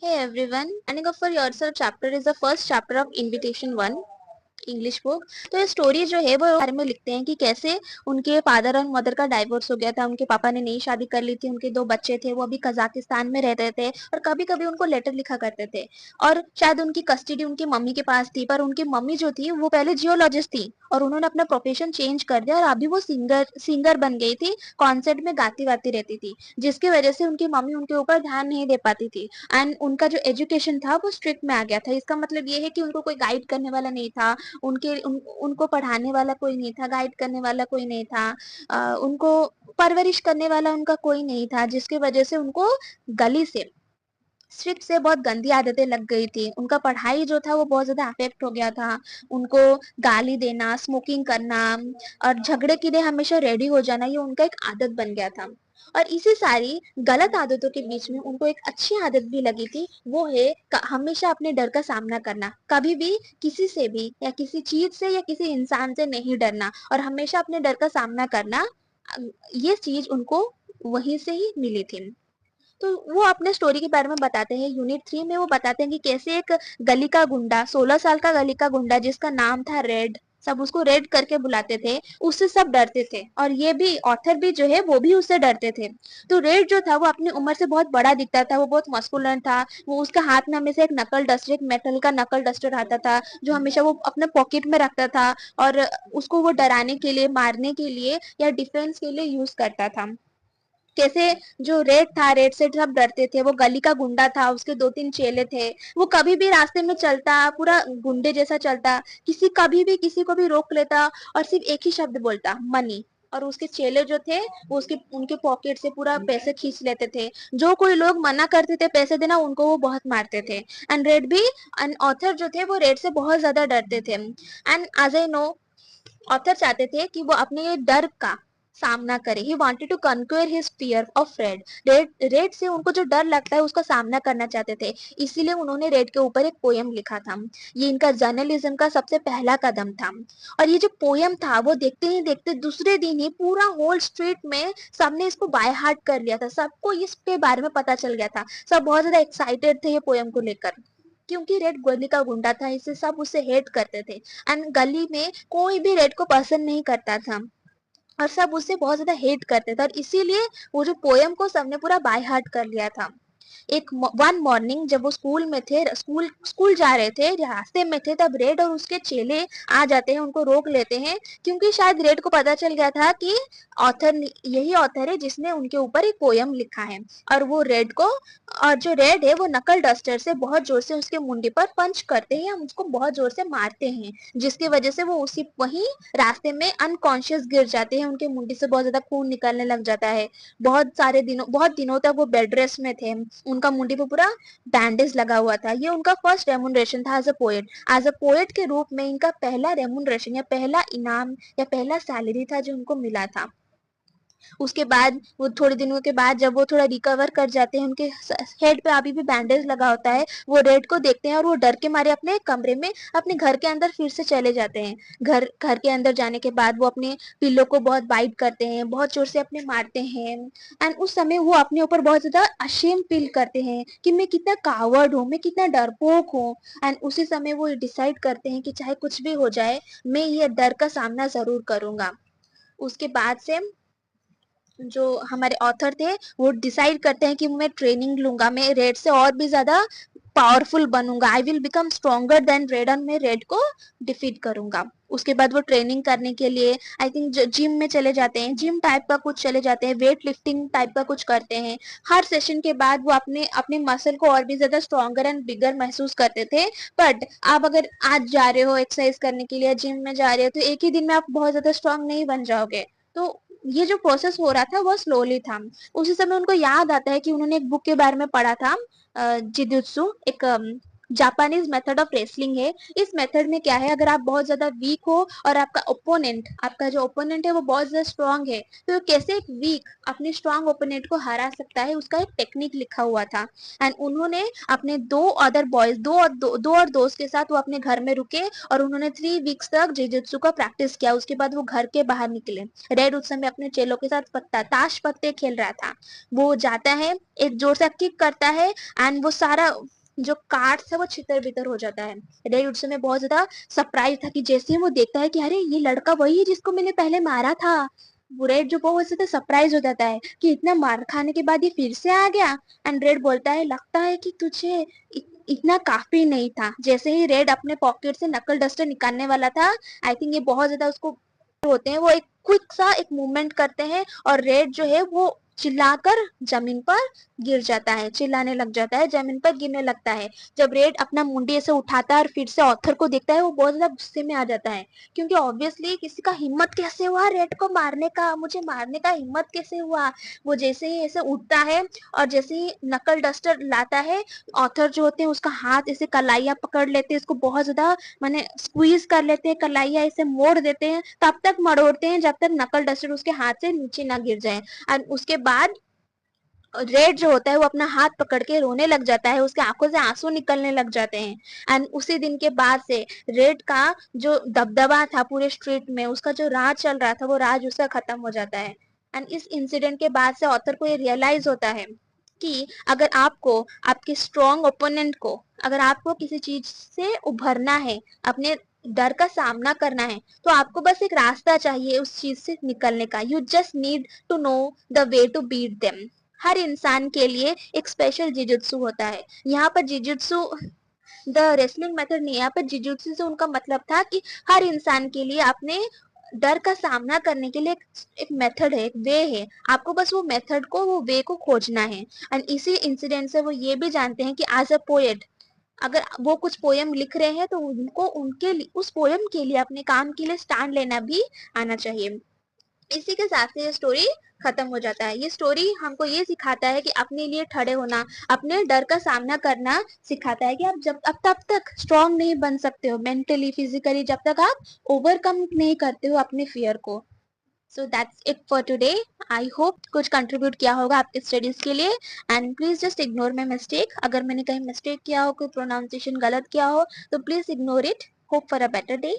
Hey everyone, signing up for yourself chapter is the first chapter of Invitation 1 English book. तो ये story जो है वो बारे में लिखते हैं कि कैसे उनके फादर और मदर का डाइवोर्स हो गया था। उनके पापा ने नई शादी कर ली थी, उनके दो बच्चे थे, वो अभी कजाकिस्तान में रहते थे और कभी कभी उनको लेटर लिखा करते थे। और शायद उनकी कस्टडी उनकी मम्मी के पास थी, पर उनकी मम्मी जो थी वो पहले जियोलॉजिस्ट थी और उन्होंने अपना प्रोफेशन चेंज कर दिया और अभी वो सिंगर सिंगर बन गई थी। कॉन्सर्ट में गाती वाती रहती थी, जिसकी वजह से उनकी मम्मी उनके ऊपर ध्यान नहीं दे पाती थी। एंड उनका जो एजुकेशन था वो स्ट्रिक्ट में आ गया था। इसका मतलब ये है कि उनको कोई गाइड करने वाला नहीं था, उनको पढ़ाने वाला कोई नहीं था, गाइड करने वाला कोई नहीं था, उनको परवरिश करने वाला उनका कोई नहीं था, जिसकी वजह से उनको गली से स्ट्रिक्ट से बहुत गंदी आदतें लग गई थी। उनका पढ़ाई जो था वो बहुत ज्यादा अफेक्ट हो गया था। उनको गाली देना, स्मोकिंग करना और झगड़े के लिए हमेशा रेडी हो जाना, ये उनका एक आदत बन गया था। और इसी सारी गलत आदतों के बीच में उनको एक अच्छी आदत भी लगी थी, वो है हमेशा अपने डर का सामना करना। कभी भी किसी से भी या किसी चीज से या किसी इंसान से नहीं डरना और हमेशा अपने डर का सामना करना। ये चीज उनको वहीं से ही मिली थी। तो वो अपने स्टोरी के बारे में बताते हैं। यूनिट 3 में वो बताते हैं कि कैसे एक गली का गुंडा, 16 साल का गली का गुंडा जिसका नाम था रेड, सब उसको रेड करके बुलाते थे, उससे सब डरते थे और ये भी ऑथर भी जो है वो भी उससे डरते थे। तो रेड जो था वो अपनी उम्र से बहुत बड़ा दिखता था, वो बहुत मस्कुलर था। वो उसके हाथ में हमेशा एक नकल डस्टर, एक मेटल का नकल डस्टर आता था जो हमेशा वो अपने पॉकेट में रखता था और उसको वो डराने के लिए, मारने के लिए या डिफेंस के लिए यूज करता था। कैसे जो रेड था, रेड से सब डरते थे। वो गली का गुंडा था, उसके 2-3 चेले थे। वो कभी भी रास्ते में चलता, पूरा गुंडे जैसा चलता, किसी कभी भी किसी को भी रोक लेता और सिर्फ एक ही शब्द बोलता, मनी। और उसके चेले जो थे वो उसके उनके पॉकेट से पूरा पैसे खींच लेते थे। जो कोई लोग मना करते थे पैसे देना, उनको वो बहुत मारते थे। एंड रेड भी, एंड ऑथर जो थे वो रेड से बहुत ज्यादा डरते थे। And as I know, author चाहते थे कि वो अपने ये डर का सामना करे। He wanted to conquer his fear of red. Red से उनको जो डर लगता है उसका सामना करना चाहते थे, इसीलिए उन्होंने रेड के ऊपर एक पोयम लिखा था। ये इनका जर्नलिज्म का सबसे पहला कदम था। और ये जो पोयम था वो देखते ही देखते दूसरे दिन ही पूरा होल स्ट्रीट में सबने इसको बाय हार्ट कर लिया था। सबको इसके बारे में पता चल गया था, सब बहुत ज्यादा एक्साइटेड थे ये पोयम को लेकर, क्योंकि रेड गली का गुंडा था, इससे सब उसे हेट करते थे। एंड गली में कोई भी रेड को पसंद नहीं करता था और सब उससे बहुत ज्यादा हेट करते थे, और इसीलिए वो जो पोयम को सबने पूरा बाय हार्ट कर लिया था। एक वन मॉर्निंग जब वो स्कूल में थे, स्कूल स्कूल जा रहे थे, रास्ते में थे, तब रेड और उसके चेले आ जाते हैं, उनको रोक लेते हैं, क्योंकि शायद रेड को पता चल गया था कि ऑथर यही ऑथर है जिसने उनके ऊपर एक पोयम लिखा है। और वो रेड को, और जो रेड है वो नकल डस्टर से बहुत जोर से उसके मुंडी पर पंच करते हैं, उसको बहुत जोर से मारते हैं, जिसकी वजह से वो उसी वहीं रास्ते में अनकॉन्शियस गिर जाते हैं। उनके मुंडी से बहुत ज्यादा खून निकलने लग जाता है। बहुत दिनों तक वो बेड रेस्ट में थे। उनका मुंडी पे पूरा बैंडेज लगा हुआ था। ये उनका फर्स्ट रेमुनरेशन था as a poet. As a poet के रूप में इनका पहला रेमुनरेशन या पहला इनाम या पहला सैलरी था जो उनको मिला था। उसके बाद वो थोड़े दिनों के बाद जब वो थोड़ा रिकवर कर जाते हैं, उनके हेड पे अभी भी बैंडेज लगा होता है, वो रेड को देखते हैं और वो डर के मारे अपने कमरे में, अपने घर के अंदर फिर से चले जाते हैं। घर घर के अंदर जाने के बाद वो अपने पिल्लो को बहुत बाइट करते हैं, बहुत जोर से अपने मारते हैं। एंड उस समय वो अपने ऊपर बहुत ज्यादा अशेम फील करते हैं कि मैं कितना कावर्ड हूँ, मैं कितना डरपोक हूँ। एंड उसी समय वो डिसाइड करते हैं कि चाहे कुछ भी हो जाए, मैं ये डर का सामना जरूर करूंगा। उसके बाद से जो हमारे ऑथर थे वो डिसाइड करते हैं कि मैं ट्रेनिंग लूंगा, मैं रेड से और भी ज्यादा पावरफुल बनूंगा, I will become stronger than red, और मैं रेड को डिफीट करूंगा। उसके बाद वो ट्रेनिंग करने के लिए आई थिंक जिम में चले जाते हैं, जिम टाइप का कुछ चले जाते हैं, वेट लिफ्टिंग टाइप का कुछ करते हैं। हर सेशन के बाद वो अपने अपने मसल को और भी ज्यादा स्ट्रॉन्गर एंड बिगर महसूस करते थे। बट आप अगर आज जा रहे हो एक्सरसाइज करने के लिए, जिम में जा रहे हो, तो एक ही दिन में आप बहुत ज्यादा स्ट्रांग नहीं बन जाओगे। तो ये जो प्रोसेस हो रहा था वो स्लोली था। उसी समय उनको याद आता है कि उन्होंने एक बुक के बारे में पढ़ा था, जिजुत्सु, एक जापानीज मेथड ऑफ रेसलिंग है। इस मेथड में क्या है, अगर आप बहुत ज्यादा वीक हो और आपका जो ओपोनेंट है वो बहुत ज्यादा स्ट्रांग है, तो कैसे एक वीक अपने स्ट्रांग ओपोनेंट को हरा सकता है, उसका एक टेक्निक लिखा हुआ था। एंड उन्होंने अपने दो अदर बॉयज, दो और दोस्त के साथ वो अपने घर में रुके और उन्होंने 3 वीक्स तक जिजुत्सु का प्रैक्टिस किया। उसके बाद वो घर के बाहर निकले। रेड उस समय अपने चेलों के साथ ताश पत्ते खेल रहा था। वो जाता है, एक जोर से किक करता है एंड वो सारा जो कार्ड्स है वो छितर बितर हो जाता है। रेड उस समय बहुत ज्यादा सरप्राइज था कि जैसे ही वो देखता है कि अरे ये लड़का वही है जिसको मैंने पहले मारा था। वो रेड जो बहुत ज्यादा सरप्राइज हो जाता है कि इतना मार खाने के बाद ये फिर से आ गया। एंड रेड बोलता है लगता है कि तुझे इतना काफी नहीं था। जैसे ही रेड अपने पॉकेट से नकल डस्टर निकालने वाला था, आई थिंक ये बहुत ज्यादा उसको होते हैं, वो एक क्विक सा एक मूवमेंट करते हैं और रेड जो है वो चिल्लाकर जमीन पर गिर जाता है, चिल्लाने लग जाता है, जमीन पर गिरने लगता है। जब रेड अपना मुंडी ऐसे उठाता है और फिर से ऑथर को देखता है, वो बहुत ज्यादा गुस्से में आ जाता है, क्योंकि ऑब्वियसली किसी का हिम्मत कैसे हुआ रेड को मारने का, मुझे मारने का हिम्मत कैसे हुआ। वो जैसे ही ऐसे उठता है और जैसे ही नकल डस्टर लाता है, ऑथर जो होते हैं उसका हाथ ऐसे कलाइया पकड़ लेते हैं, उसको बहुत ज्यादा माने स्क्वीज कर लेते हैं, कलाइया ऐसे मोड़ देते हैं, तब तक मरोड़ते हैं जब तक नकल डस्टर उसके हाथ से नीचे ना गिर जाए। और उसके बाद रेड जो होता है वो अपना हाथ पकड़ के रोने लग जाता है, उसके आंखों से आंसू निकलने लग जाते हैं। एंड उसी दिन के बाद से रेड का जो दबदबा था पूरे स्ट्रीट में, उसका जो राज चल रहा था वो राज उसका खत्म हो जाता है। एंड इस इंसिडेंट के बाद से ऑथर को ये रियलाइज होता है कि अगर आपको आपके स्ट्रॉन्ग ओपोनेंट को, अगर आपको किसी चीज से उभरना है, अपने डर का सामना करना है, तो आपको बस एक रास्ता चाहिए उस चीज से निकलने का। You just need to know the way to beat them. हर इंसान के लिए एक स्पेशल जिजुत्सु होता है। यहाँ पर जिजुत्सु द रेसलिंग मेथड नहीं, यहाँ पर जिजुत्सु से उनका मतलब था कि हर इंसान के लिए अपने डर का सामना करने के लिए एक मेथड है, एक वे है। आपको बस वो मेथड को, वो वे को खोजना है। एंड इसी इंसिडेंट से वो ये भी जानते हैं कि एज अ पोएट, अगर वो कुछ पोयम लिख रहे हैं तो उनको उनके उस पोयम के लिए, अपने काम के लिए स्टैंड लेना भी आना चाहिए। इसी के साथ से ये स्टोरी खत्म हो जाता है। ये स्टोरी हमको ये सिखाता है कि अपने लिए खड़े होना, अपने डर का सामना करना सिखाता है कि आप जब अब तब तक स्ट्रांग नहीं बन सकते हो मेंटली फिजिकली, जब तक आप ओवरकम नहीं करते हो अपने फियर को। So that's it for today. I hope कुछ कंट्रीब्यूट किया होगा आपके स्टडीज के लिए। And please just ignore my mistake. अगर मैंने कहीं मिस्टेक किया हो, कोई प्रोनाउंसिएशन गलत किया हो, तो please ignore it. Hope for a better day.